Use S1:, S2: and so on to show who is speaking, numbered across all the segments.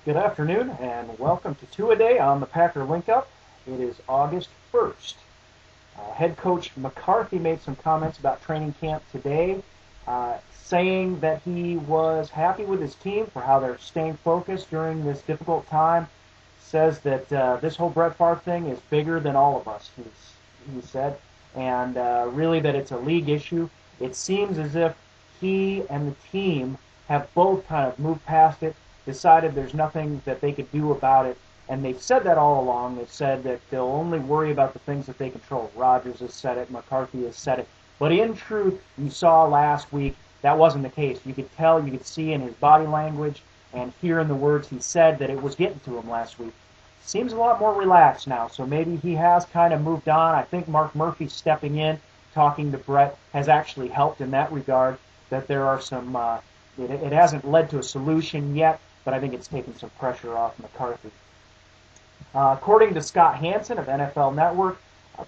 S1: Good afternoon, and welcome to Two-A-Day on the Packer Link Up. It is August 1st. Head coach McCarthy made some comments about training camp today, saying that he was happy with his team for how they're staying focused during this difficult time. Says that this whole Brett Favre thing is bigger than all of us, he said, and really that it's a league issue. It seems as if he and the team have both kind of moved past it, decided there's nothing that they could do about it, and they've said that all along. They've said that they'll only worry about the things that they control. Rodgers has said it, McCarthy has said it, but in truth, you saw last week that wasn't the case. You could tell, you could see in his body language and hear in the words he said that it was getting to him last week. Seems a lot more relaxed now, so maybe he has kind of moved on. I think Mark Murphy stepping in, talking to Brett, has actually helped in that regard, that there are some, it hasn't led to a solution yet, but I think it's taken some pressure off McCarthy. According to Scott Hanson of NFL Network,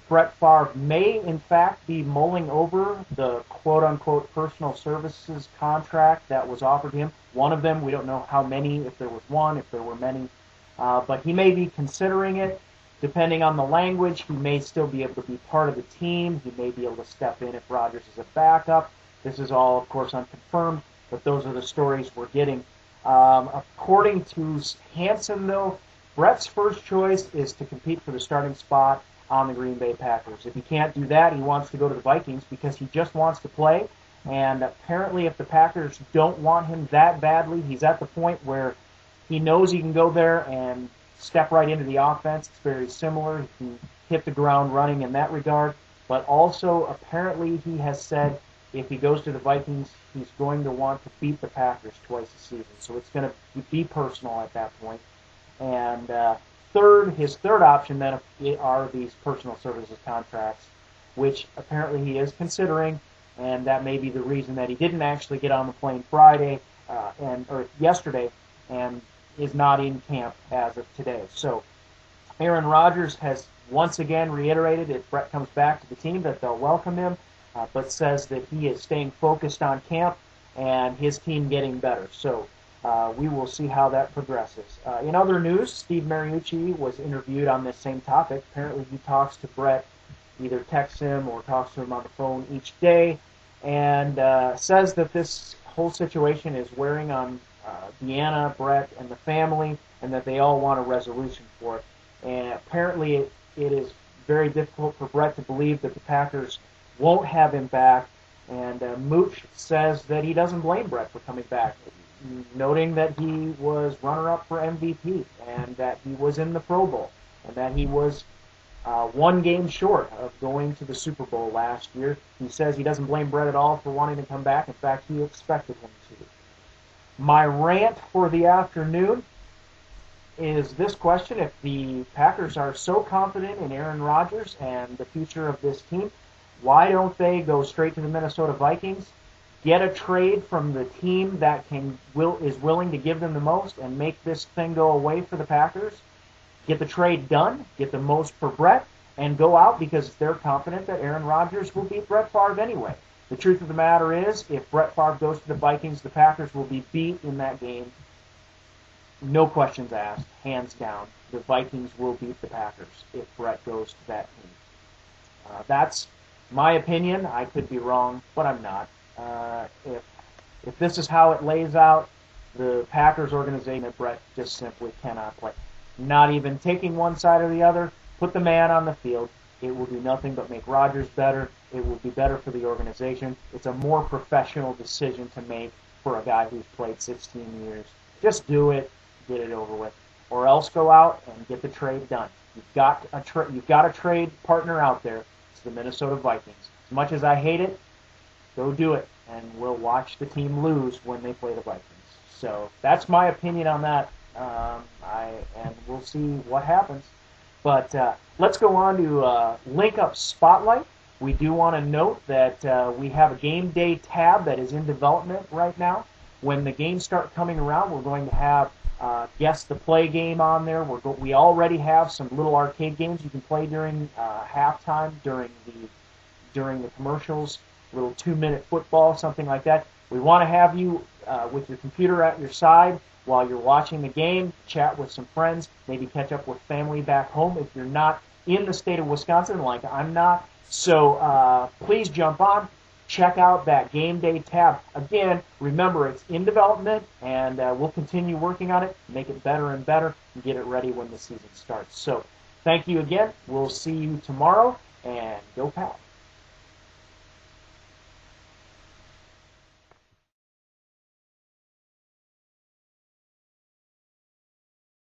S1: Brett Favre may, in fact, be mulling over the quote-unquote personal services contract that was offered him. One of them, we don't know how many, if there was one, if there were many, but he may be considering it. Depending on the language, he may still be able to be part of the team. He may be able to step in if Rodgers is a backup. This is all, of course, unconfirmed, but those are the stories we're getting. According to Hanson, though, Brett's first choice is to compete for the starting spot on the Green Bay Packers. If he can't do that, he wants to go to the Vikings because he just wants to play. And apparently, if the Packers don't want him that badly, he's at the point where he knows he can go there and step right into the offense. It's very similar. He can hit the ground running in that regard. But also, apparently, he has said if he goes to the Vikings, he's going to want to beat the Packers twice a season. So it's going to be personal at that point. And his third option then are these personal services contracts, which apparently he is considering, and that may be the reason that he didn't actually get on the plane yesterday, and is not in camp as of today. So Aaron Rodgers has once again reiterated if Brett comes back to the team that they'll welcome him, but says that he is staying focused on camp and his team getting better. So we will see how that progresses. In other news, Steve Mariucci was interviewed on this same topic. Apparently he talks to Brett, either texts him or talks to him on the phone each day, and says that this whole situation is wearing on Deanna, Brett, and the family, and that they all want a resolution for it. And apparently it is very difficult for Brett to believe that the Packers won't have him back, and Mooch says that he doesn't blame Brett for coming back, noting that he was runner-up for MVP, and that he was in the Pro Bowl, and that he was one game short of going to the Super Bowl last year. He says he doesn't blame Brett at all for wanting to come back. In fact, he expected him to. My rant for the afternoon is this question: if the Packers are so confident in Aaron Rodgers and the future of this team, why don't they go straight to the Minnesota Vikings, get a trade from the team that is willing to give them the most, and make this thing go away for the Packers? Get the trade done, get the most for Brett, and go out because they're confident that Aaron Rodgers will beat Brett Favre anyway. The truth of the matter is, if Brett Favre goes to the Vikings, the Packers will be beat in that game. No questions asked, hands down. The Vikings will beat the Packers if Brett goes to that team. That's my opinion. I could be wrong, but I'm not. If this is how it lays out, the Packers organization that Brett just simply cannot play. Not even taking one side or the other, put the man on the field. It will do nothing but make Rodgers better. It will be better for the organization. It's a more professional decision to make for a guy who's played 16 years. Just do it, get it over with, or else go out and get the trade done. You've got a trade partner out there. It's the Minnesota Vikings. As much as I hate it, go do it, and we'll watch the team lose when they play the Vikings. So that's my opinion on that, and we'll see what happens. But let's go on to Link Up Spotlight. We do want to note that we have a game day tab that is in development right now. When the games start coming around, we're going to have Guess the Play game on there. We already have some little arcade games you can play during halftime, during the commercials, little 2-minute football, something like that. We want to have you with your computer at your side while you're watching the game, chat with some friends, maybe catch up with family back home if you're not in the state of Wisconsin like I'm not. So please jump on. Check out that game day tab. Again, remember it's in development, and we'll continue working on it, make it better and better, and get it ready when the season starts. So thank you again. We'll see you tomorrow, and go Pats.